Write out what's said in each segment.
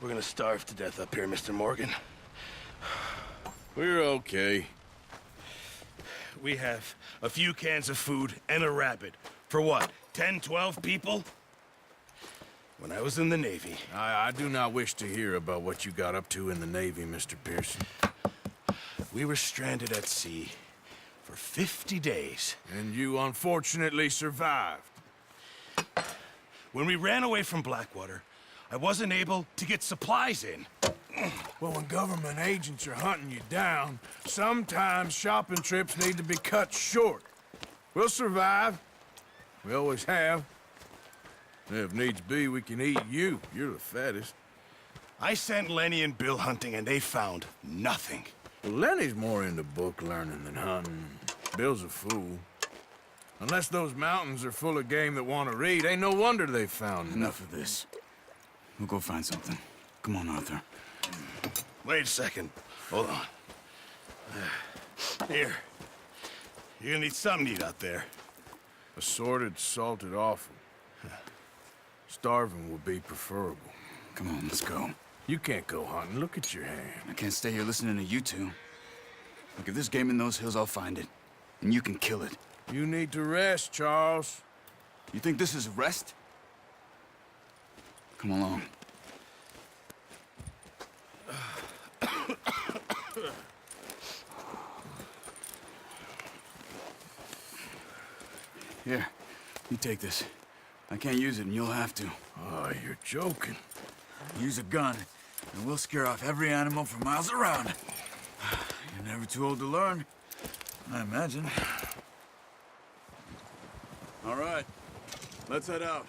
We're gonna starve to death up here, Mr. Morgan. We're okay. We have a few cans of food and a rabbit. For what, 10, 12 people? When I was in the Navy... I do not wish to hear about what you got up to in the Navy, Mr. Pearson. We were stranded at sea for 50 days. And you unfortunately survived. When we ran away from Blackwater, I wasn't able to get supplies in. Well, when government agents are hunting you down, sometimes shopping trips need to be cut short. We'll survive. We always have. If needs be, we can eat you. You're the fattest. I sent Lenny and Bill hunting, and they found nothing. Well, Lenny's more into book learning than hunting. Bill's a fool. Unless those mountains are full of game that want to read, ain't no wonder they found Enough of this. We'll go find something. Come on, Arthur. Wait a second. Hold on. Here. You're gonna need something to eat out there. Assorted, salted offal. Starving would be preferable. Come on, let's go. You can't go hunting. Look at your hand. I can't stay here listening to you two. Look, if there's game in those hills, I'll find it. And you can kill it. You need to rest, Charles. You think this is rest? Come along. Here, you take this. I can't use it, and you'll have to. Oh, you're joking. Use a gun, and we'll scare off every animal for miles around. You're never too old to learn, I imagine. All right, let's head out.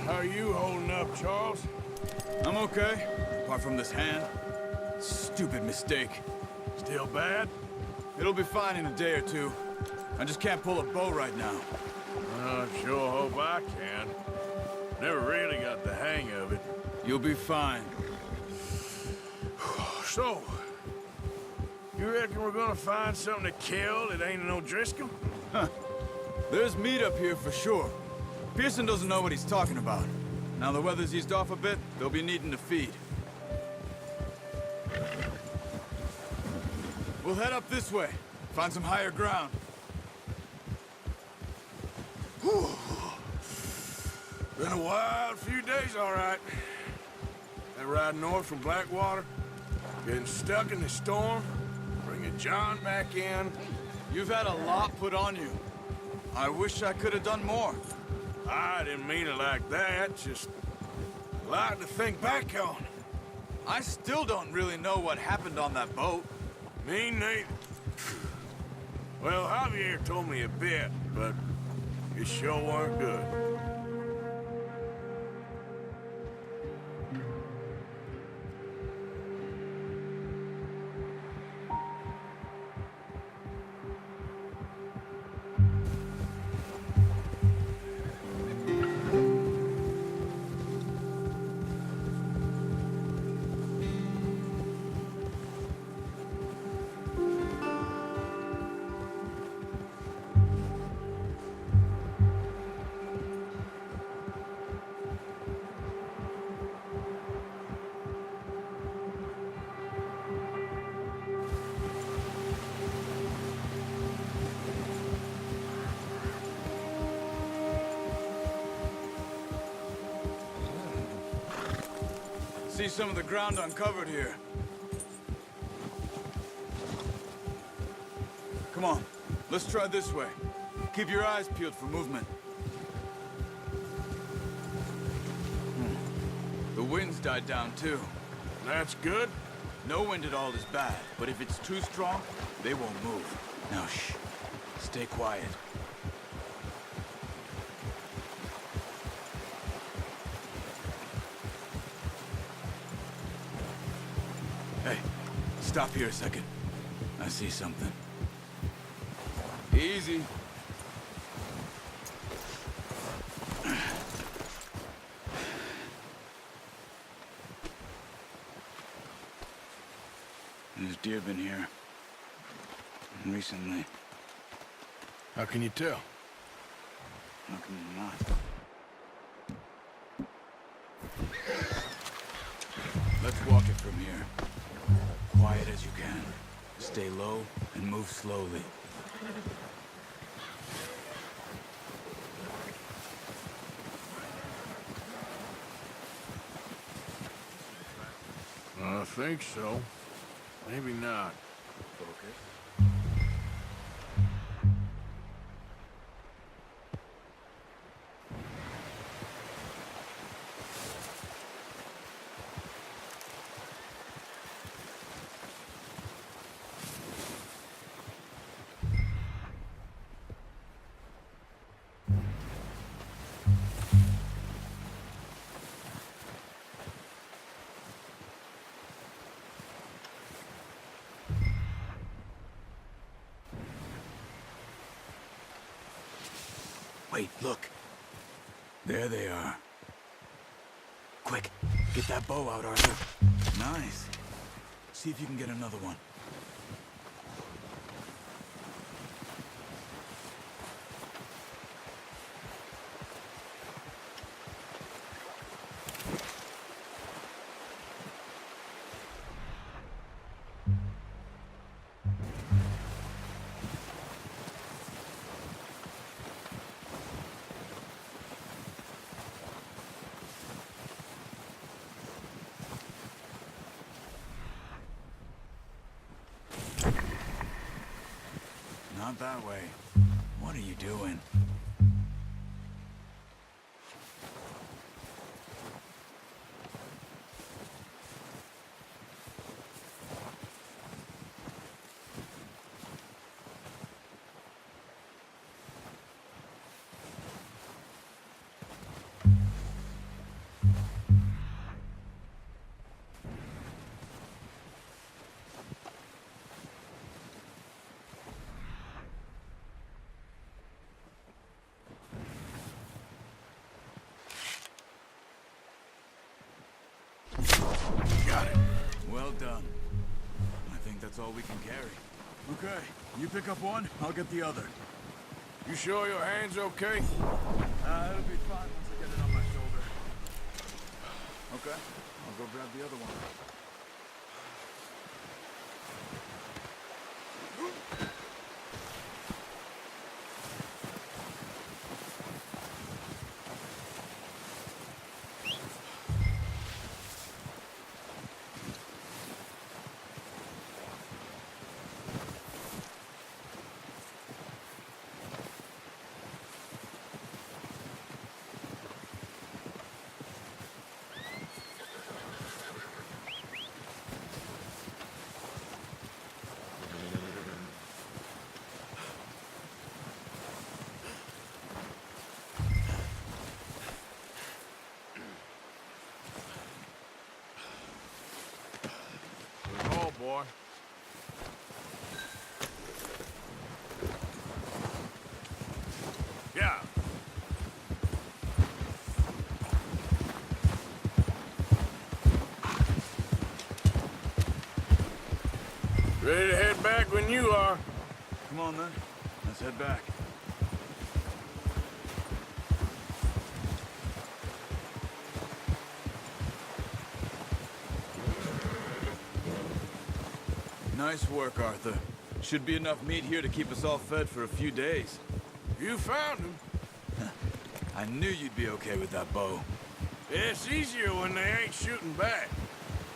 How are you holding up, Charles? I'm okay, apart from this hand. Stupid mistake. Still bad? It'll be fine in a day or two. I just can't pull a bow right now. I sure hope I can. Never really got the hang of it. You'll be fine. So, you reckon we're gonna find something to kill that ain't no Driscoll? There's meat up here for sure. Pearson doesn't know what he's talking about. Now the weather's eased off a bit, they'll be needing to feed. We'll head up this way. Find some higher ground. Whew. Been a wild few days, all right. That ride north from Blackwater, getting stuck in the storm, bringing John back in. You've had a lot put on you. I wish I could have done more. I didn't mean it like that, just a lot to think back on. I still don't really know what happened on that boat. Me neither. Well, Javier told me a bit, but it sure weren't good. See some of the ground uncovered here. Come on, let's try this way. Keep your eyes peeled for movement. The wind's died down too. That's good. No wind at all is bad, but if it's too strong, They won't move. Now, shh. Stay quiet. Hey, stop here a second. I see something. Easy. There's deer been here. Recently. How can you tell? How can you not? Let's walk it from here. Quiet as you can. Stay low and move slowly. I think so. Maybe not. Focus. Wait, look. There they are. Quick, get that bow out, Arthur. Nice. See if you can get another one. Not that way. What are you doing? Got it. Well done. I think that's all we can carry. Okay, you pick up one, I'll get the other. You sure your hand's okay? It'll be fine once I get it on my shoulder. Okay, I'll go grab the other one. Oh, boy. Yeah. Ready to head back when you are. Come on then, let's head back. Nice work, Arthur. Should be enough meat here to keep us all fed for a few days. You found him. I knew you'd be okay with that bow. It's easier when they ain't shooting back.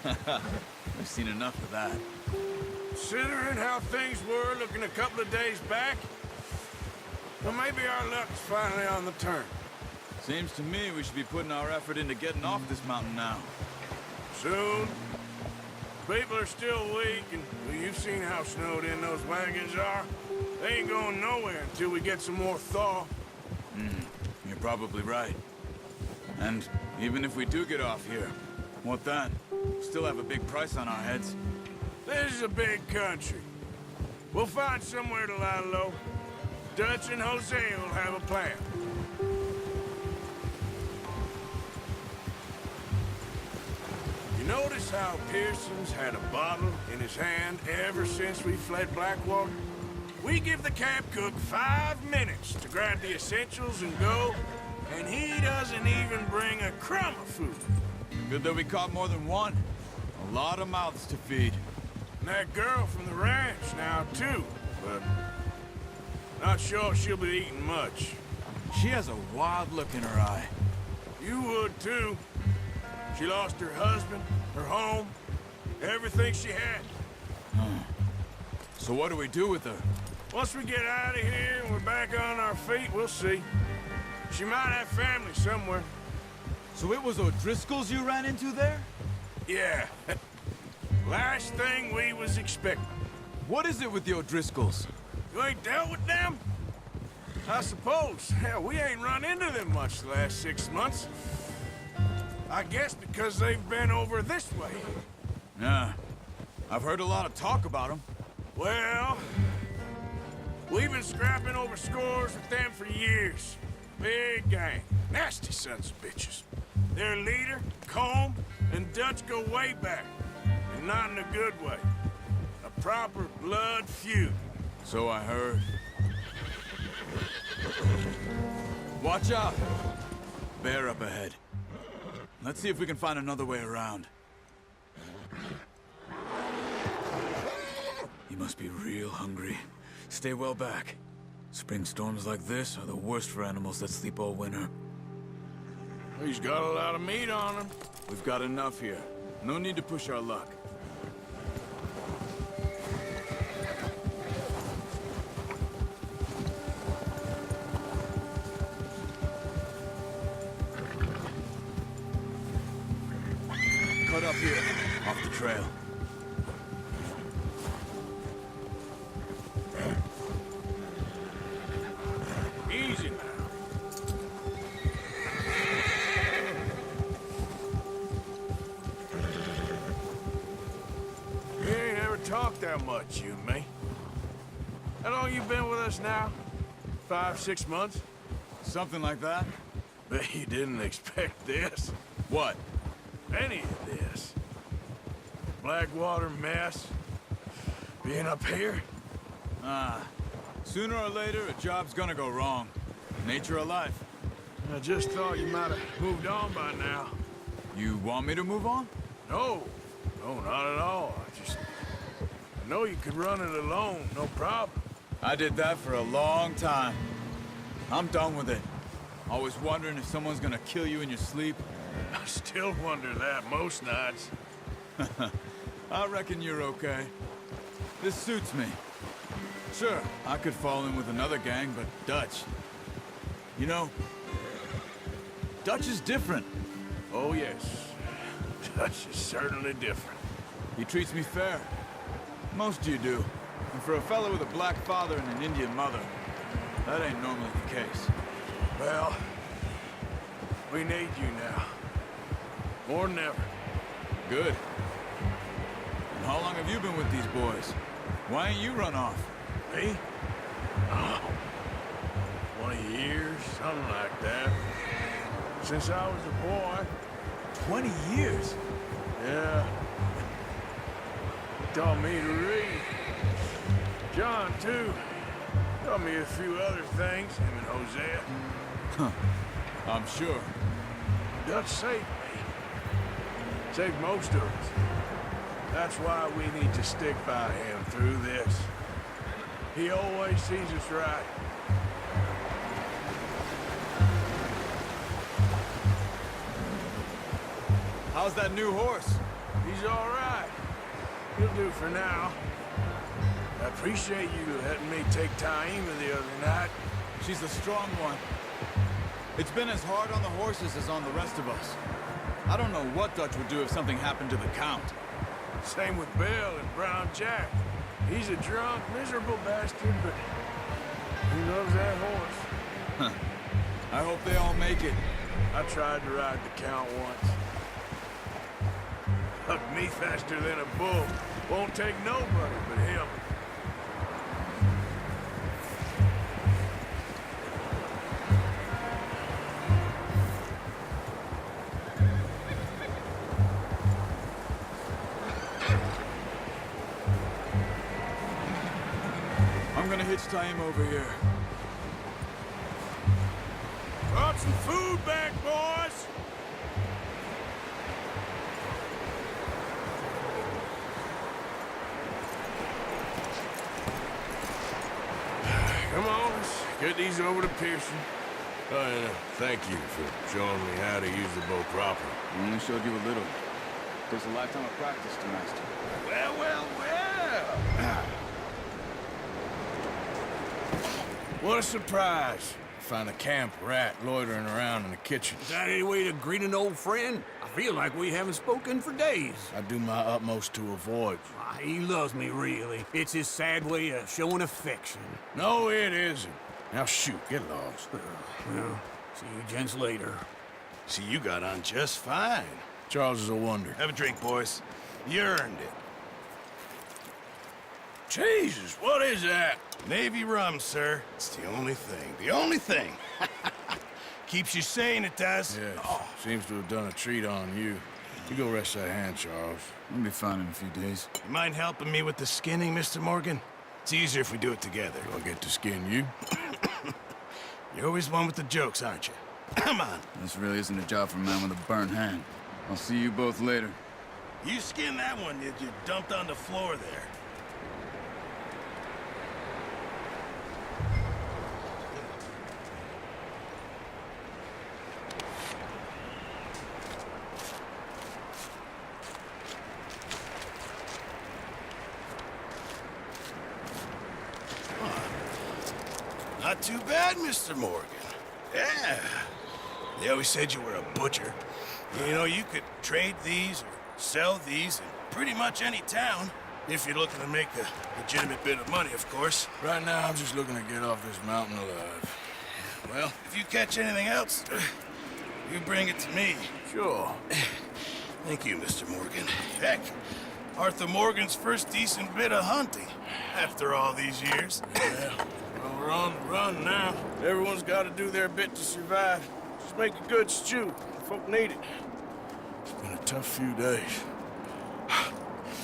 We've seen enough of that. Considering how things were looking a couple of days back, well, maybe our luck's finally on the turn. Seems to me we should be putting our effort into getting off this mountain now. Soon. People are still weak, and well, you've seen how snowed in those wagons are. They ain't going nowhere until we get some more thaw. You're probably right. And even if we do get off here, what then? Still have a big price on our heads. This is a big country. We'll find somewhere to lie low. Dutch and Hosea will have a plan. You notice how Pearson's had a bottle in his hand ever since we fled Blackwater? We give the camp cook 5 minutes to grab the essentials and go, and he doesn't even bring a crumb of food. Good that we caught more than one. A lot of mouths to feed. And that girl from the ranch now, too, but not sure she'll be eating much. She has a wild look in her eye. You would, too. She lost her husband, her home, everything she had. So what do we do with her? Once we get out of here and we're back on our feet, we'll see. She might have family somewhere. So it was O'Driscoll's you ran into there? Yeah. Last thing we was expecting. What is it with the O'Driscolls? You ain't dealt with them? I suppose. Hell, we ain't run into them much the last 6 months. I guess because they've been over this way. Yeah. I've heard a lot of talk about them. Well, we've been scrapping over scores with them for years. Big gang. Nasty sons of bitches. Their leader, Combe, and Dutch go way back. And not in a good way. A proper blood feud. So I heard. Watch out! Bear up ahead. Let's see if we can find another way around. You must be real hungry. Stay well back. Spring storms like this are the worst for animals that sleep all winter. He's got a lot of meat on him. We've got enough here. No need to push our luck. Cut up here, off the trail. Easy now. We ain't ever talked that much, you and me. How long you been with us now? 5, 6 months? Something like that? Bet you didn't expect this. What? Any of this. Blackwater mess. Being up here. Sooner or later, a job's gonna go wrong. Nature of life. I just thought you might have moved on by now. You want me to move on? No. No, not at all. I know you could run it alone, no problem. I did that for a long time. I'm done with it. Always wondering if someone's gonna kill you in your sleep. I still wonder that most nights. I reckon you're okay. This suits me. Sure, I could fall in with another gang, but Dutch... You know, Dutch is different. Oh, yes. Dutch is certainly different. He treats me fair. Most you do. And for a fellow with a black father and an Indian mother, that ain't normally the case. Well, we need you now. More than ever. Good. And how long have you been with these boys? Why ain't you run off? Me? Oh, 20 years, something like that. Since I was a boy. 20 years? Yeah. He taught me to read. John, too. Taught me a few other things, him and Hosea. I'm sure. Dutch saved me. Saved most of us. That's why we need to stick by him through this. He always sees us right. How's that new horse? He's all right. He'll do for now. I appreciate you letting me take Taima the other night. She's a strong one. It's been as hard on the horses as on the rest of us. I don't know what Dutch would do if something happened to the Count. Same with Bill and Brown Jack. He's a drunk, miserable bastard, but he loves that horse. I hope they all make it. I tried to ride the Count once. Hugged me faster than a bull. Won't take nobody but him. I'm gonna hitch tie him over here. Brought some food back, boys! Come on, let's get these over to Pearson. Oh, and thank you for showing me how to use the bow properly. I only showed you a little. Takes a lifetime of practice to master. Well, well, well. What a surprise. Find a camp rat loitering around in the kitchen. Is that any way to greet an old friend? I feel like we haven't spoken for days. I do my utmost to avoid. He loves me, really. It's his sad way of showing affection. No, it isn't. Now shoot, get lost. Well, see you gents later. See, you got on just fine. Charles is a wonder. Have a drink, boys. You earned it. Jesus, what is that? Navy rum, sir. It's the only thing. The only thing. Keeps you sane, it does. Yes, seems to have done a treat on you. You go rest that hand, Charles. I'll be fine in a few days. You mind helping me with the skinning, Mr. Morgan? It's easier if we do it together. Do I get to skin you? You're always one with the jokes, aren't you? Come on. This really isn't a job for a man with a burnt hand. I'll see you both later. You skin that one that you dumped on the floor there. Not too bad, Mr. Morgan. Yeah. They always said you were a butcher. You know, you could trade these or sell these in pretty much any town. If you're looking to make a legitimate bit of money, of course. Right now, I'm just looking to get off this mountain alive. Well, if you catch anything else, you bring it to me. Sure. Thank you, Mr. Morgan. Heck, Arthur Morgan's first decent bit of hunting after all these years. Yeah. Well, we're on the run now. Everyone's got to do their bit to survive. Just make a good stew. Folk need it. It's been a tough few days.